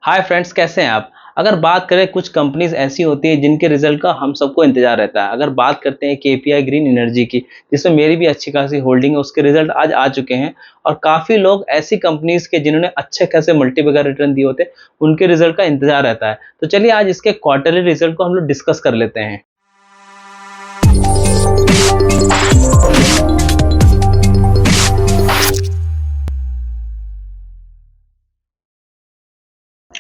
Hi friends, कैसे हैं आप। अगर बात करें, कुछ कंपनीज ऐसी होती हैं जिनके रिजल्ट का हम सबको इंतजार रहता है। अगर बात करते हैं केपीआई ग्रीन एनर्जी की, जिसमें मेरी भी अच्छी खासी होल्डिंग है, उसके रिजल्ट आज आ चुके हैं। और काफ़ी लोग ऐसी कंपनीज के जिन्होंने अच्छे खासे मल्टीबैगर रिटर्न दिए होते हैं, उनके रिजल्ट का इंतजार रहता है। तो चलिए आज इसके क्वार्टरली रिजल्ट को हम लोग डिस्कस कर लेते हैं।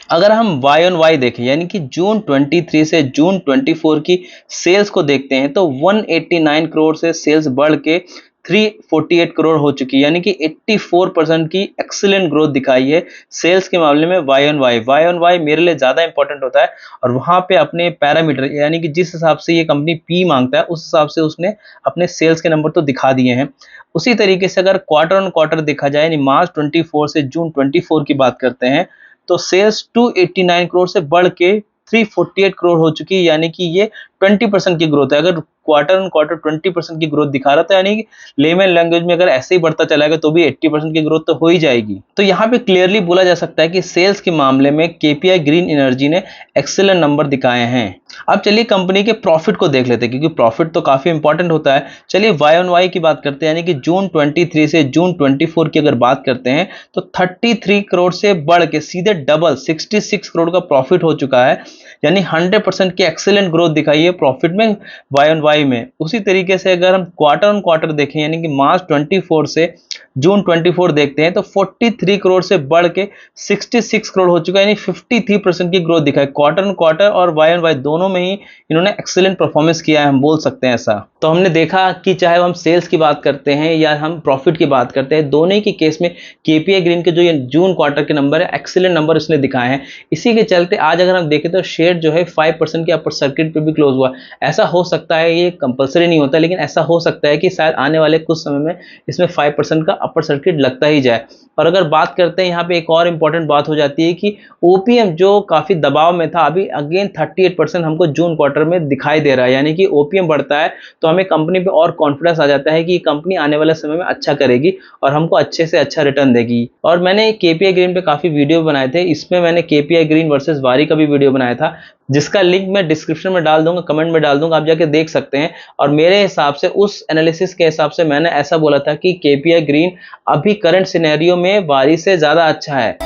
अगर हम वाई ऑन वाई देखें, यानी कि जून 23 से जून 24 की सेल्स को देखते हैं, तो 189 करोड़ से सेल्स बढ़ के 348 करोड़ हो चुकी है। यानी कि 84% की एक्सीलेंट ग्रोथ दिखाई है सेल्स के मामले में। वाई ऑन वाई मेरे लिए ज़्यादा इंपॉर्टेंट होता है। और वहाँ पे अपने पैरामीटर, यानी कि जिस हिसाब से ये कंपनी पी मांगता है, उस हिसाब से उसने अपने सेल्स के नंबर तो दिखा दिए हैं। उसी तरीके से अगर क्वार्टर ऑन क्वार्टर देखा जाए, यानी मार्च 24 से जून 24 की बात करते हैं, तो सेल्स 289 करोड़ से बढ़ के 348 करोड़ हो चुकी है। यानी कि ये 20% की ग्रोथ है। अगर क्वार्टर ऑन क्वार्टर 20% की ग्रोथ दिखा रहा था, यानी कि लेमन लैंग्वेज में अगर ऐसे ही बढ़ता चलाएगा तो भी 80% की ग्रोथ तो हो ही जाएगी। तो यहाँ पे क्लियरली बोला जा सकता है कि सेल्स के मामले में केपीआई ग्रीन एनर्जी ने एक्सेलेंट नंबर दिखाए हैं। अब चलिए कंपनी के प्रॉफिट को देख लेते हैं, क्योंकि प्रॉफिट तो काफी इंपॉर्टेंट होता है। चलिए वाई ऑन वाई की बात करते हैं, यानी कि जून 23 से जून 24 की अगर बात करते हैं, तो 33 करोड़ से बढ़ के सीधे डबल 66 करोड़ का प्रॉफिट हो चुका है। यानी 100% की एक्सेलेंट ग्रोथ दिखाई है प्रॉफिट में वाई ऑन वाई में। उसी तरीके से अगर हम क्वार्टर ऑन क्वार्टर देखें, यानी कि मार्च 24 से जून 24 देखते हैं, तो 43 करोड़ से बढ़ के 66 करोड़ हो चुका है। यानी 53% की ग्रोथ दिखाई। क्वार्टर ऑन क्वार्टर और वाई ऑन वाई दोनों में ही इन्होंने एक्सेलेंट परफॉर्मेंस किया है, हम बोल सकते हैं ऐसा। तो हमने देखा कि चाहे हम सेल्स की बात करते हैं या हम प्रॉफिट की बात करते हैं, दोनों ही के केस में केपीआई ग्रीन के जो ये जून क्वार्टर के नंबर है, एक्सेलेंट नंबर इसने दिखाए हैं। इसी के चलते आज अगर हम देखें तो शेयर जो है 5% के अपर सर्किट पे भी क्लोज हुआ। ऐसा हो सकता है, ये कंपलसरी नहीं होता, लेकिन ऐसा हो सकता है कि शायद आने वाले कुछ समय में इसमें 5% का अपर सर्किट लगता ही जाए। और अगर बात करते हैं, यहाँ पे एक और इंपॉर्टेंट बात हो जाती है कि ओपीएम जो काफी दबाव में था, अभी अगेन 38% हमको जून क्वार्टर में दिखाई दे रहा है। यानी कि ओपीएम बढ़ता है तो हमें कंपनी पे और कॉन्फिडेंस आ जाता है कि कंपनी आने वाले समय में अच्छा करेगी और हमको अच्छे से अच्छा रिटर्न देगी। और मैंने केपीआई ग्रीन पे काफी वीडियो बनाए थे। इसमें मैंने केपीआई ग्रीन वर्सेस वारी का भी वीडियो बनाया था, जिसका लिंक मैं डिस्क्रिप्शन में डाल दूंगा, कमेंट में डाल दूंगा, आप जाके देख सकते हैं। और मेरे हिसाब से, उस एनालिसिस के हिसाब से, मैंने ऐसा बोला था कि केपीआई ग्रीन अभी करंट सिनेरियो में वारी से ज्यादा अच्छा है।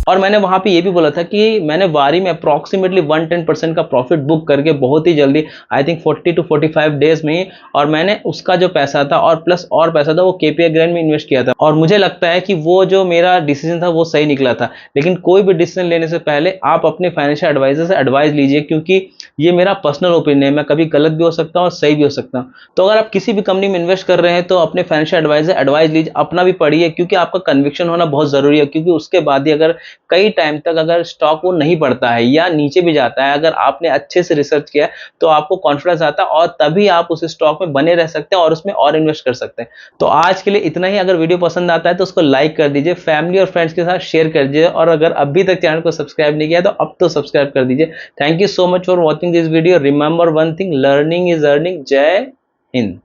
और मैंने वहां पे ये भी बोला था कि मैंने वारी में अप्रॉक्सीमेटली 110% का प्रॉफिट बुक करके बहुत ही जल्दी, आई थिंक 40 to 45 डेज में ही, और मैंने उसका जो पैसा था और प्लस और पैसा था वो केपीआई ग्रीन में इन्वेस्ट किया था। और मुझे लगता है कि वो जो मेरा डिसीजन था वो सही निकला था। लेकिन कोई भी डिसीजन लेने से पहले आप अपने फाइनेंशियल एडवाइजर से एडवाइस लीजिए, क्योंकि ये मेरा पर्सनल ओपिनियन है। मैं कभी गलत भी हो सकता हूँ और सही भी हो सकता हूँ। तो अगर आप किसी भी कंपनी में इन्वेस्ट कर रहे हैं तो अपने फाइनेंशियल एडवाइजर एडवाइस लीजिए, अपना भी पढ़िए, क्योंकि आपका कन्विक्शन होना बहुत जरूरी है। क्योंकि उसके बाद ही अगर कई टाइम तक अगर स्टॉक वो नहीं बढ़ता है या नीचे भी जाता है, अगर आपने अच्छे से रिसर्च किया तो आपको कॉन्फिडेंस आता है और तभी आप उस स्टॉक में बने रह सकते हैं और उसमें और इन्वेस्ट कर सकते हैं। तो आज के लिए इतना ही। अगर वीडियो पसंद आता है तो उसको लाइक कर दीजिए, फैमिली और फ्रेंड्स के साथ शेयर कर दीजिए, और अगर अभी तक चैनल को सब्सक्राइब नहीं किया तो अब तो सब्सक्राइब कर दीजिए। Thank you so much for watching this video. Remember one thing, learning is earning. जय हिंद।